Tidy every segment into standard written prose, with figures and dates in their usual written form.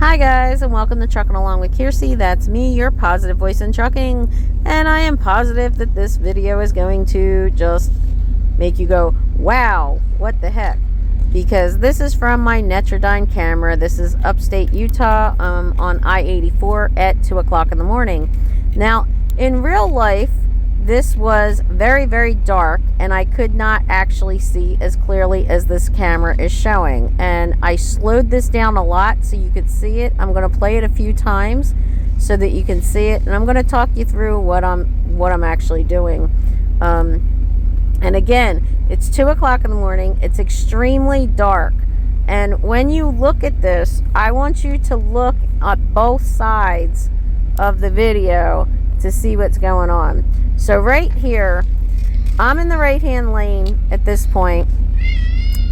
Hi guys, and welcome to Trucking Along with Kiersey. That's me, your positive voice in trucking, and I am positive that this video is going to just make you go, wow, what the heck? Because this is from my Netrodyne camera. This is upstate Utah on I-84 at 2 o'clock in the morning. Now, in real life, this was very, very dark, and I could not actually see as clearly as this camera is showing. And I slowed this down a lot so you could see it. I'm going to play it a few times so that you can see it, and I'm going to talk you through what I'm actually doing. And again, it's 2 o'clock in the morning. It's extremely dark. And when you look at this, I want you to look at both sides of the video to see what's going on. So right here, I'm in the right-hand lane at this point,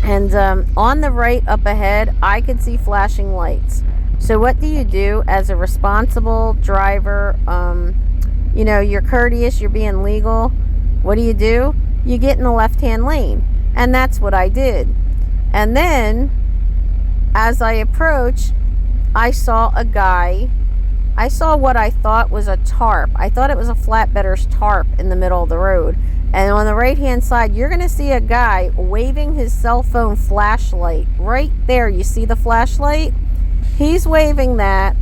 and on the right up ahead, I could see flashing lights. So what do you do as a responsible driver? You know, you're courteous, you're being legal. What do? You get in the left-hand lane, and that's what I did. And then, as I approached, I saw a guy. I saw what I thought was a tarp. I thought it was a flatbedder's tarp in the middle of the road. And on the right-hand side, you're going to see a guy waving his cell phone flashlight. Right there, you see the flashlight? He's waving that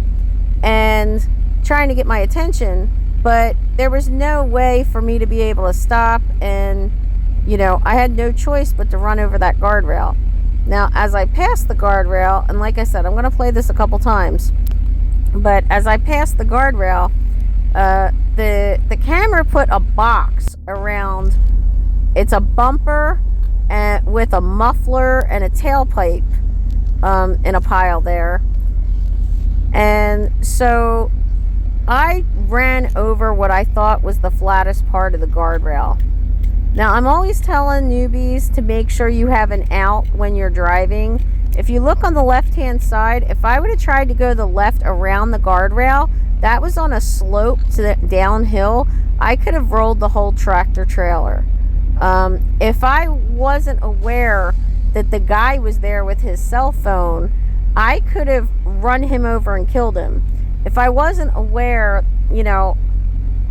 and trying to get my attention, but there was no way for me to be able to stop, and, you know, I had no choice but to run over that guardrail. Now, as I passed the guardrail, and like I said, I'm going to play this a couple times, but as I passed the guardrail, the camera put a box around. It's a bumper and with a muffler and a tailpipe in a pile there. And so I ran over what I thought was the flattest part of the guardrail. Now, I'm always telling newbies to make sure you have an out when you're driving. If you look on the left-hand side, if I would have tried to go the left around the guardrail, that was on a slope to the downhill, I could have rolled the whole tractor trailer. If I wasn't aware that the guy was there with his cell phone, I could have run him over and killed him. If I wasn't aware, you know,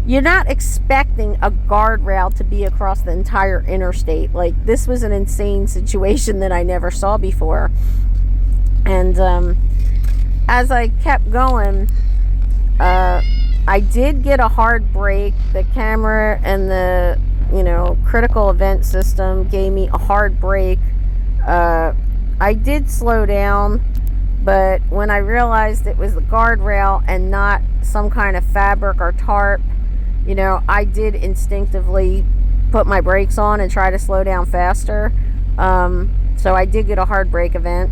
you're not expecting a guardrail to be across the entire interstate. Like, this was an insane situation that I never saw before. And as I kept going, I did get a hard brake. The camera and the, you know, critical event system gave me a hard brake. I did slow down, but when I realized it was the guardrail and not some kind of fabric or tarp, you know, I did instinctively put my brakes on and try to slow down faster. So I did get a hard brake event.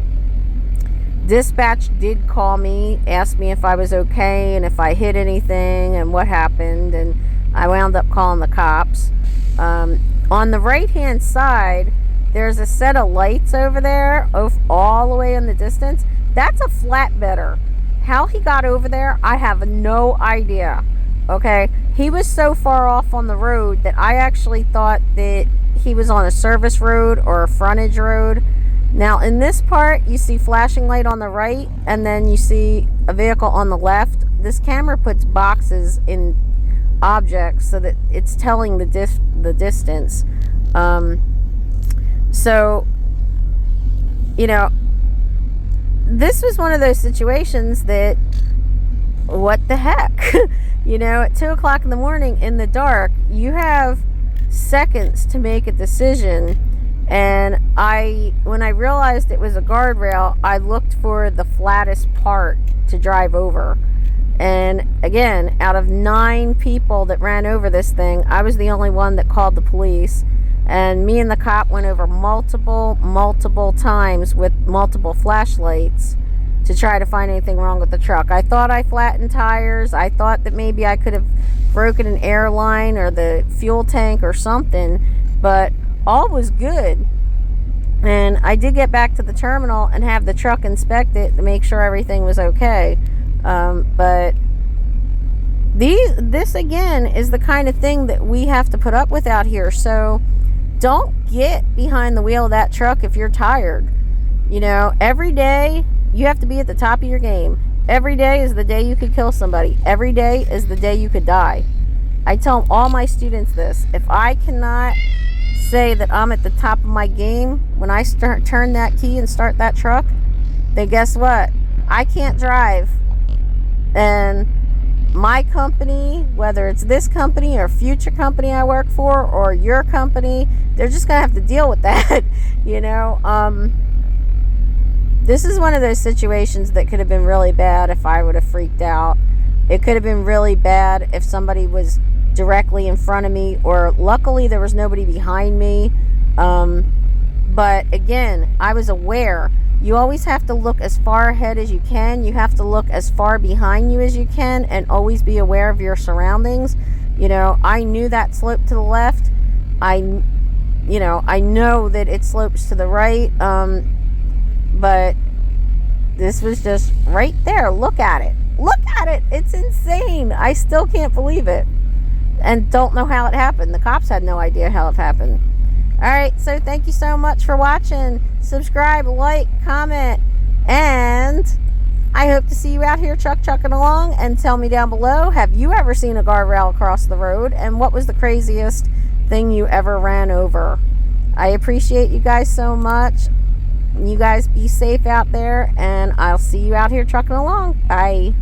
Dispatch did call me, asked me if I was okay and if I hit anything and what happened, and I wound up calling the cops. On the right-hand side, there's a set of lights over there, all the way in the distance. That's a flatbedder. How he got over there, I have no idea. Okay, he was so far off on the road that I actually thought that he was on a service road or a frontage road. Now, in this part, you see flashing light on the right, and then you see a vehicle on the left. This camera puts boxes in objects so that it's telling the distance. So, you know, this was one of those situations that, what the heck? You know, at 2 o'clock in the morning in the dark, you have seconds to make a decision. And when I realized it was a guardrail, I looked for the flattest part to drive over. And again, out of 9 people that ran over this thing, I was the only one that called the police. And me and the cop went over multiple times with multiple flashlights to try to find anything wrong with the truck. I thought I flattened tires. I thought that maybe I could have broken an air line or the fuel tank or something, but all was good. And I did get back to the terminal and have the truck inspected to make sure everything was okay. But this again is the kind of thing that we have to put up with out here. So don't get behind the wheel of that truck if you're tired. You know, every day you have to be at the top of your game. Every day is the day you could kill somebody. Every day is the day you could die. I tell all my students this. If I cannot say that I'm at the top of my game when I turn that key and start that truck, then guess what? I can't drive. And my company, whether it's this company or future company I work for or your company, they're just going to have to deal with that. This is one of those situations that could have been really bad if I would have freaked out. It could have been really bad if somebody was directly in front of me, or luckily there was nobody behind me. But again, I was aware. You always have to look as far ahead as you can. You have to look as far behind you as you can, and always be aware of your surroundings. I knew that slope to the left. I know that it slopes to the right. But this was just right there. Look at it. Look at it. It's insane. I still can't believe it. And don't know how it happened. The cops had no idea how it happened. Alright, so thank you so much for watching. Subscribe, like, comment, and I hope to see you out here trucking along. And tell me down below, have you ever seen a guardrail across the road? And what was the craziest thing you ever ran over? I appreciate you guys so much. You guys be safe out there, and I'll see you out here trucking along. Bye.